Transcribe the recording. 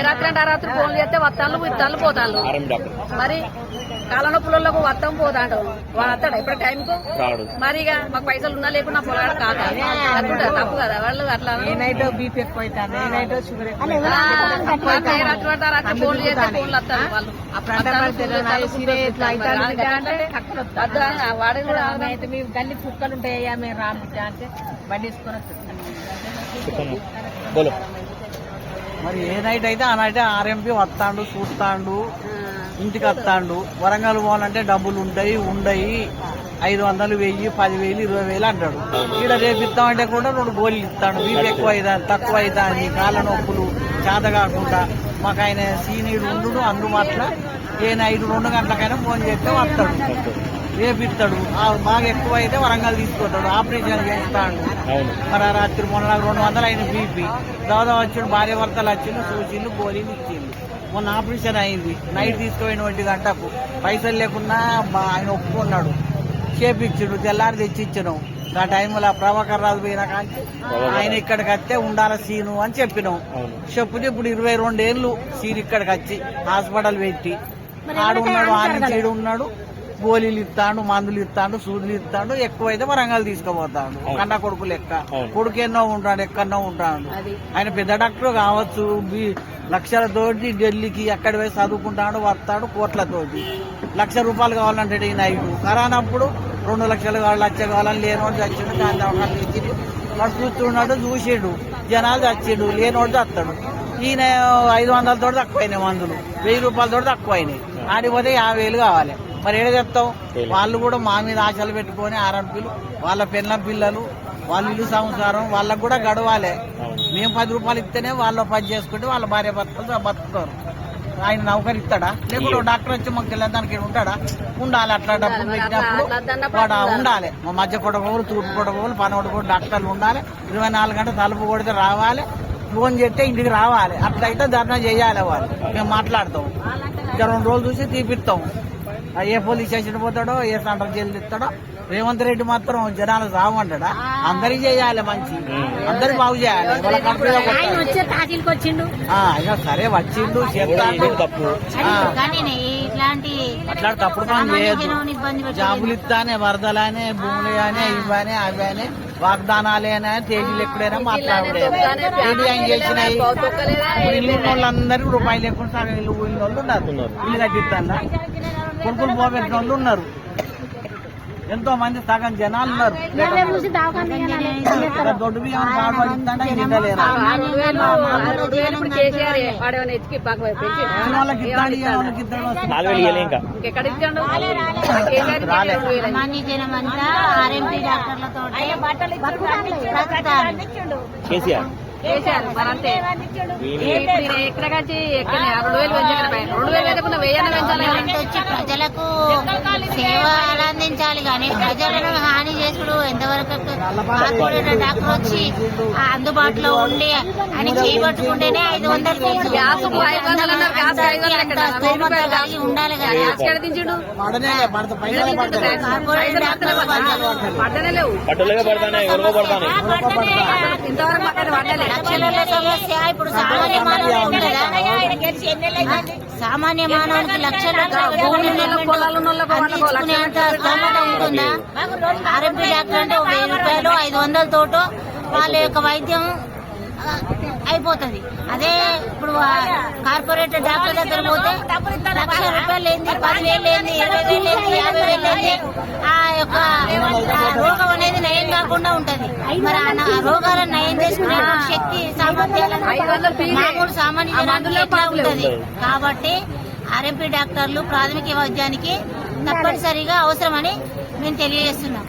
రాత్రి అంటే రాత్రి ఫోన్లు చేస్తే వత్తాళ్ళు ఇత్తాళ్ళు పోతాళ్ళు. మరి కాళ్ళ నొప్పులకు వత్తం పోతాడు వాడు వస్తాడు ఇప్పుడు టైంకు. మరి ఇక మాకు పైసలు ఉన్నా లేకుండా పొలాడు కాదు అనుకుంటారు. తప్పు కదా వాళ్ళు అట్లా. బీపీ ఎక్కువ రాత్రి ఫోన్లు చేస్తే ఫోన్లు వస్తారు వాళ్ళు. వాడు కూడా మేము గల్లి కుక్కలు ఉంటాయా మేము రాముంటే అంటే బండి వేసుకొని మరి ఏ నైట్ అయితే ఆ నైట్ ఆర్ఎంపీ వస్తాడు చూస్తాడు ఇంటికి వస్తాడు. వరంగల్ పోవాలంటే డబ్బులు ఉండయి 500, 1000, 10,000, 20,000 అంటాడు. ఈడ రేపు ఇస్తామంటే కూడా 2 గోళీలు ఇస్తాడు. బీపీ ఎక్కువ అవుతా తక్కువ అవుతా అని కాళ్ళ నొప్పులు చేత కాకుండా మాకు ఆయన సీనియర్ ఉండు అందుబాటులో ఏ నైట్ 2 గంటలకైనా ఫోన్ చేస్తే వస్తాడు. రేపు ఇస్తాడు. బాగా ఎక్కువ అయితే వరంగల్ తీసుకుంటాడు. ఆపరేషన్ చేస్తాడు. మరి ఆ రాత్రి మొన్న 200 అయిన బీపీ దాదాపు వచ్చిండు. భార్య భర్తలు వచ్చిండు చూసిండు గోళీలు ఇచ్చిండు. మొన్న ఆపరేషన్ అయింది. నైట్ తీసుకుపోయిన 1 గంటకు పైసలు లేకున్నా ఆయన ఒప్పుకున్నాడు. చేపించిండు. తెల్లారి తెచ్చిచ్చినాం. ఆ టైంలో ప్రభాకర్ రాజు పోయినా కానీ ఆయన ఇక్కడికి వస్తే ఉండాల సీను అని చెప్పినాం. చెప్పుతే ఇప్పుడు 22 ఏళ్ళు సీను ఇక్కడికి వచ్చి హాస్పిటల్ పెట్టి ఆడున్నాడు. ఆయన చెడు ఉన్నాడు. గోళీలు ఇస్తాడు, మందులు ఇస్తాడు, సూదులు ఇస్తాడు. ఎక్కువైతే వరంగల్ తీసుకుపోతాడు. కన్న కొడుకు లెక్క. కొడుకు ఎన్నో ఉంటాడు, ఎక్కడో ఉంటాడు. ఆయన పెద్ద డాక్టర్ కావచ్చు. లక్షలతోటి ఢిల్లీకి ఎక్కడ పోయి చదువుకుంటాడు, వస్తాడు కోట్లతోటి. ₹1,00,000 కావాలంటే ఈ నైటు కరోనా అప్పుడు 2 లక్షలు కావాలి, 1,00,000 కావాలని లేనోడు చచ్చిండు. దాని అవకాశం ఇచ్చిండు. వాడు చూస్తున్నాడు, చూసిండు. జనాలు చచ్చిండు. లేనోడు చస్తాడు. ఈయన 500 తోటి తక్కువైనాయి మందులు, ₹1,000 తోటి తక్కువైనాయి. ఆడిపోతే 50,000 కావాలి. మరి ఏడ చెప్తాం? వాళ్ళు కూడా మా మీద ఆశలు పెట్టుకొని ఆర్ఎంపీలు వాళ్ళ పిల్లలు వాళ్ళ ఇల్లు సంసారం వాళ్ళకు కూడా గడవాలి. మేము ₹10 ఇస్తేనే వాళ్ళు పని చేసుకుంటే వాళ్ళ భార్య భర్తలు బతుకుతారు. ఆయన నౌకరు ఇస్తాడా? లేకుంటే డాక్టర్ వచ్చి మాకు తెలియదానికి ఉంటాడా? ఉండాలి. అట్లా డబ్బులు పెట్టినప్పుడు వాడు ఉండాలి. మా మధ్య కొడగోలు, తూర్పు కొడగోలు, పనోడు కూడా డాక్టర్లు ఉండాలి. 24 గంటలు తలుపు కొడితే రావాలి. ఫోన్ చేస్తే ఇంటికి రావాలి. అట్లయితే ధర్నా చేయాలి. వాళ్ళు మేము మాట్లాడతాం. 2 రోజులు చూసి తీపిస్తాం. ఏ పోలీస్ స్టేషన్ పోతాడో, ఏ సెంటర్ జైలు ఇస్తాడో. రేవంత్ రెడ్డి మాత్రం జనాలు సాగమంటాడా? అందరికి చేయాలి. మంచి అందరికి బాగు చేయాలి. సరే వచ్చిండు చెప్తాడు. తప్పు అట్లా తప్పుడు పని చేయదు. జాబులు ఇస్తానే, వరదలనే, భూములు అని, ఇవనే అవనే, వాగ్దానాలేనా, తేదీలు ఎక్కడైనా మాట్లాడే ఆయన చేసినాయి. ఇల్లు వాళ్ళందరికీ రూపాయలు లేకుండా సగం ఇల్లు ఊళ్ళో ఉన్నారు. ఇల్లు కట్టిస్తాను కొడుకులు పోబెట్టిన వాళ్ళు ఉన్నారు. ఎంతో మంది సగం జనాలు ఉన్నారు. దొడ్డు బియ్యం చేశారు. మరి అంతే ఎక్కడ వచ్చి ఎక్కడ 2,000 పెంచకుండా 1000 పెంచాలి. వచ్చి ప్రజలకు సేవ అందించాలి కానీ ప్రజలను హాని చేసుడు ఎంతవరకు? కార్పొరేటర్ డాక్టర్ వచ్చి అందుబాటులో ఉండి అని చేయబట్టుకుంటేనే 500 ఫీజు. కలిగి ఉండాలి కానీ కార్పొరేటర్ డాక్టర్ లక్షల సమస్య ఇప్పుడు సామాన్య మానవునికి ఉంటుందా? సామాన్య మానవునికి లక్షల భూమి తీసుకునేంత స్తోమత ఉంటుందా? ఆర్ఎంపీ డాక్టర్ అంటే ₹1,000, 500 తోటో వాళ్ళ యొక్క వైద్యం అయిపోతుంది. అదే ఇప్పుడు కార్పొరేటర్ డాక్టర్ దగ్గర పోతే ₹1,00,000 ఏంది, 10,000 ఏంది, 20,000 ఏంది, 50,000 ఏంది. ఆ యొక్క రోగం అనేది నయం కాకుండా ఉంటది. మరి ఆ రోగాలను నయం చేసుకునే శక్తి సామర్థ్యాలను మామూలు సామాన్య జనానికి ఎట్లా ఉంటది? కాబట్టి ఆర్ఎంపీ డాక్టర్లు ప్రాథమిక వైద్యానికి తప్పనిసరిగా అవసరమని మేము తెలియజేస్తున్నాం.